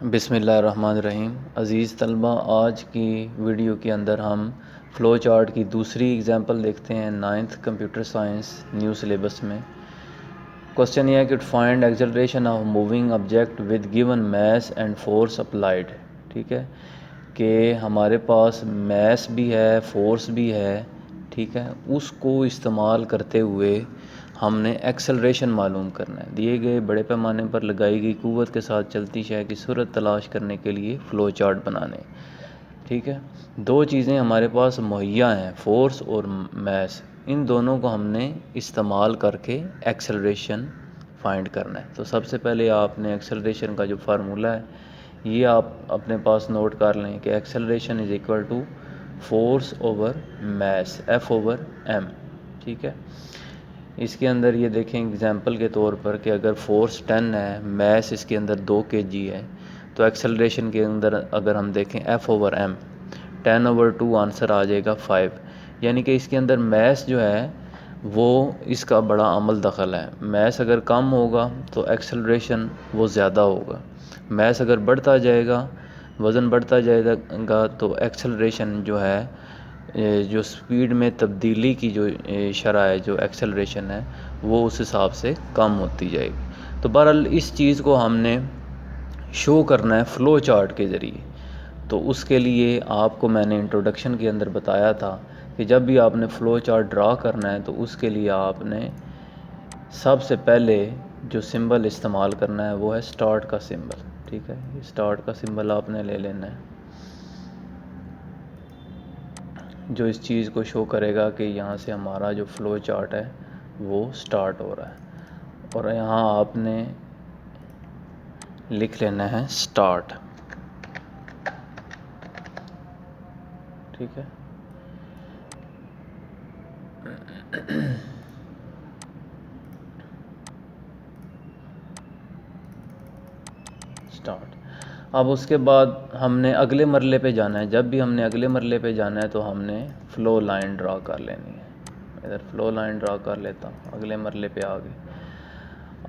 بسم اللہ الرحمن الرحیم۔ عزیز طلبہ، آج کی ویڈیو کے اندر ہم فلو چارٹ کی دوسری ایگزامپل دیکھتے ہیں 9th computer science new syllabus میں۔ کوسچن یہ ہے کہ find acceleration of moving object with given mass and force applied. ٹھیک ہے کہ ہمارے پاس میس بھی ہے، فورس بھی ہے، ٹھیک ہے، اس کو استعمال کرتے ہوئے ہم نے ایکسلریشن معلوم کرنا ہے۔ دیے گئے بڑے پیمانے پر لگائی گئی قوت کے ساتھ چلتی شے کی صورت تلاش کرنے کے لیے فلو چارٹ بنانے۔ ٹھیک ہے، دو چیزیں ہمارے پاس مہیا ہیں، فورس اور میس، ان دونوں کو ہم نے استعمال کر کے ایکسلریشن فائنڈ کرنا ہے۔ تو سب سے پہلے آپ نے ایکسلریشن کا جو فارمولہ ہے یہ آپ اپنے پاس نوٹ کر لیں کہ acceleration is equal to force over mass, F over M. ٹھیک ہے، اس کے اندر یہ دیکھیں اگزامپل کے طور پر کہ اگر فورس 10 ہے، میس اس کے اندر 2 kg ہے، تو ایکسلریشن کے اندر اگر ہم دیکھیں ایف اوور ایم، 10/2 آنسر آ جائے گا 5۔ یعنی کہ اس کے اندر میس جو ہے وہ اس کا بڑا عمل دخل ہے۔ میس اگر کم ہوگا تو ایکسلریشن وہ زیادہ ہوگا، میس اگر بڑھتا جائے گا، وزن بڑھتا جائے گا، تو ایکسلریشن جو ہے، جو سپیڈ میں تبدیلی کی جو شرح ہے، جو ایکسلریشن ہے، وہ اس حساب سے کم ہوتی جائے گی۔ تو بہرحال اس چیز کو ہم نے شو کرنا ہے فلو چارٹ کے ذریعے۔ تو اس کے لیے آپ کو میں نے انٹروڈکشن کے اندر بتایا تھا کہ جب بھی آپ نے فلو چارٹ ڈرا کرنا ہے تو اس کے لیے آپ نے سب سے پہلے جو سمبل استعمال کرنا ہے وہ ہے سٹارٹ کا سمبل۔ ٹھیک ہے، سٹارٹ کا سمبل آپ نے لے لینا ہے، جو اس چیز کو شو کرے گا کہ یہاں سے ہمارا جو فلو چارٹ ہے وہ سٹارٹ ہو رہا ہے، اور یہاں آپ نے لکھ لینا ہے سٹارٹ۔ ٹھیک ہے، سٹارٹ۔ اب اس کے بعد ہم نے اگلے مرحلے پہ جانا ہے۔ جب بھی ہم نے اگلے مرحلے پہ جانا ہے تو ہم نے فلو لائن ڈرا کر لینی ہے۔ ادھر فلو لائن ڈرا کر لیتا ہوں، اگلے مرحلے پہ آ گئے۔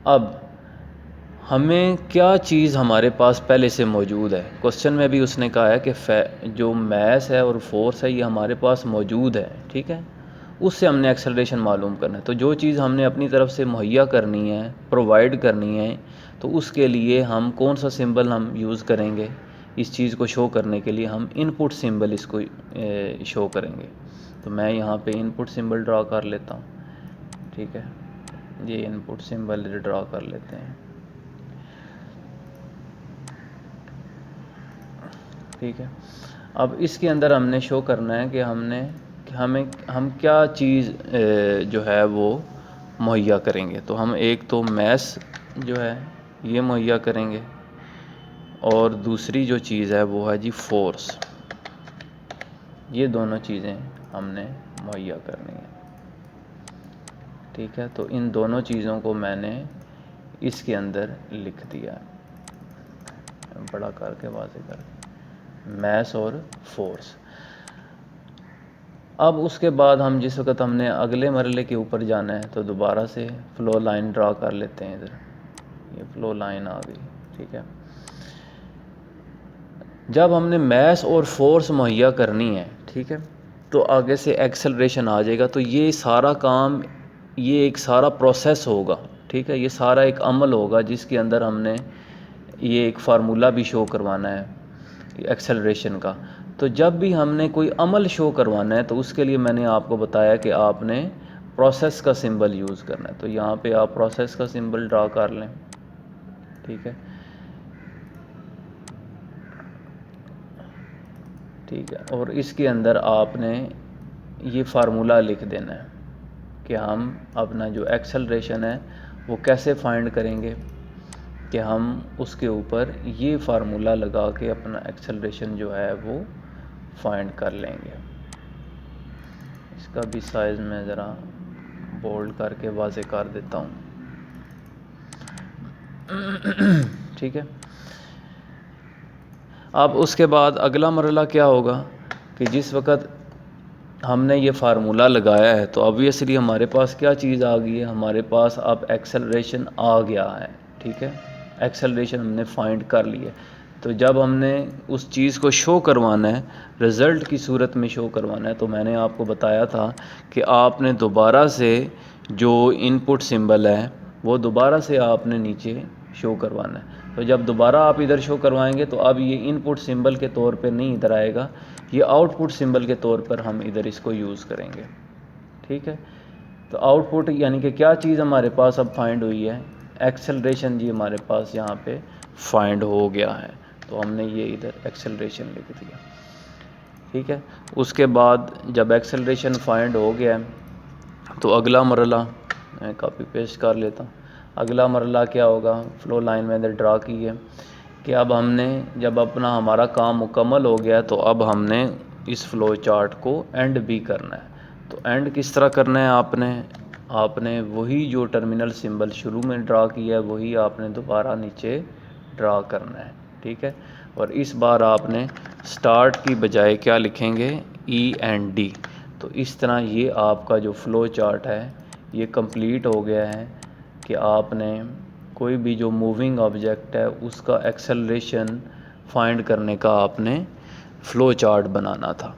اب ہمیں کیا چیز ہمارے پاس پہلے سے موجود ہے؟ کوسچن میں بھی اس نے کہا ہے کہ جو میس ہے اور فورس ہے یہ ہمارے پاس موجود ہے، ٹھیک ہے، اس سے ہم نے ایکسلریشن معلوم کرنا ہے۔ تو جو چیز ہم نے اپنی طرف سے مہیا کرنی ہے، پرووائڈ کرنی ہے، تو اس کے لیے ہم کون سا سمبل ہم یوز کریں گے؟ اس چیز کو شو کرنے کے لیے ہم ان پٹ سمبل اس کو شو کریں گے۔ تو میں یہاں پہ ان پٹ سمبل ڈرا کر لیتا ہوں۔ ٹھیک ہے، یہ ان پٹ سمبل ڈرا کر لیتے ہیں۔ ٹھیک ہے، اب اس کے اندر ہم نے شو کرنا ہے کہ ہم کیا چیز جو ہے وہ مہیا کریں گے۔ تو ہم ایک تو میس جو ہے یہ مہیا کریں گے، اور دوسری جو چیز ہے وہ ہے جی فورس۔ یہ دونوں چیزیں ہم نے مہیا کرنی ہیں۔ ٹھیک ہے، تو ان دونوں چیزوں کو میں نے اس کے اندر لکھ دیا ہے، بڑا کر کے واضح کر کے، میس اور فورس۔ اب اس کے بعد ہم جس وقت ہم نے اگلے مرحلے کے اوپر جانا ہے تو دوبارہ سے فلو لائن ڈرا کر لیتے ہیں۔ ادھر یہ فلو لائن آ گئی۔ ٹھیک ہے، جب ہم نے میس اور فورس مہیا کرنی ہے، ٹھیک ہے، تو آگے سے ایکسلریشن آ جائے گا۔ تو یہ سارا کام، یہ ایک سارا پروسیس ہوگا، ٹھیک ہے، یہ سارا ایک عمل ہوگا جس کے اندر ہم نے یہ ایک فارمولہ بھی شو کروانا ہے ایکسلریشن کا۔ تو جب بھی ہم نے کوئی عمل شو کروانا ہے تو اس کے لیے میں نے آپ کو بتایا کہ آپ نے پروسیس کا سمبل یوز کرنا ہے۔ تو یہاں پہ آپ پروسیس کا سمبل ڈرا کر لیں۔ ٹھیک ہے، ٹھیک ہے، اور اس کے اندر آپ نے یہ فارمولہ لکھ دینا ہے کہ ہم اپنا جو ایکسلریشن ہے وہ کیسے فائنڈ کریں گے، کہ ہم اس کے اوپر یہ فارمولہ لگا کے اپنا ایکسلریشن جو ہے وہ فائنڈ کر لیں گے۔ اس کا بھی سائز میں ذرا بولڈ کر کے واضح کر دیتا ہوں۔ ٹھیک ہے، اب اس کے بعد اگلا مرحلہ کیا ہوگا کہ جس وقت ہم نے یہ فارمولہ لگایا ہے تو obviously ہمارے پاس کیا چیز آ گئی ہے؟ ہمارے پاس اب ایکسلریشن آ گیا ہے۔ ٹھیک ہے، ایکسلریشن ہم نے فائنڈ کر لی ہے۔ تو جب ہم نے اس چیز کو شو کروانا ہے، رزلٹ کی صورت میں شو کروانا ہے، تو میں نے آپ کو بتایا تھا کہ آپ نے دوبارہ سے جو ان پٹ سمبل ہے وہ دوبارہ سے آپ نے نیچے شو کروانا ہے۔ تو جب دوبارہ آپ ادھر شو کروائیں گے تو اب یہ ان پٹ سمبل کے طور پہ نہیں ادھر آئے گا، یہ آؤٹ پٹ سمبل کے طور پر ہم ادھر اس کو یوز کریں گے، ٹھیک ہے۔ تو آؤٹ پٹ یعنی کہ کیا چیز ہمارے پاس اب فائنڈ ہوئی ہے، ایکسلریشن جی ہمارے پاس یہاں پہ فائنڈ ہو گیا ہے، تو ہم نے یہ ادھر ایکسلریشن لکھ دیا، ٹھیک ہے۔ اس کے بعد جب ایکسلریشن فائنڈ ہو گیا تو اگلا مرحلہ میں کاپی پیسٹ کر لیتا ہوں۔ اگلا مرحلہ کیا ہوگا، فلو لائن میں نے ڈرا کی ہے کہ اب ہم نے جب اپنا ہمارا کام مکمل ہو گیا تو اب ہم نے اس فلو چارٹ کو اینڈ بھی کرنا ہے۔ تو اینڈ کس طرح کرنا ہے، آپ نے وہی جو ٹرمینل سمبل شروع میں ڈرا کیا ہے وہی آپ نے دوبارہ نیچے ڈرا کرنا ہے، ٹھیک ہے۔ اور اس بار آپ نے سٹارٹ کی بجائے کیا لکھیں گے، ای اینڈ ڈی۔ تو اس طرح یہ آپ کا جو فلو چارٹ ہے یہ کمپلیٹ ہو گیا ہے کہ آپ نے کوئی بھی جو موونگ آبجیکٹ ہے اس کا ایکسلریشن فائنڈ کرنے کا آپ نے فلو چارٹ بنانا تھا۔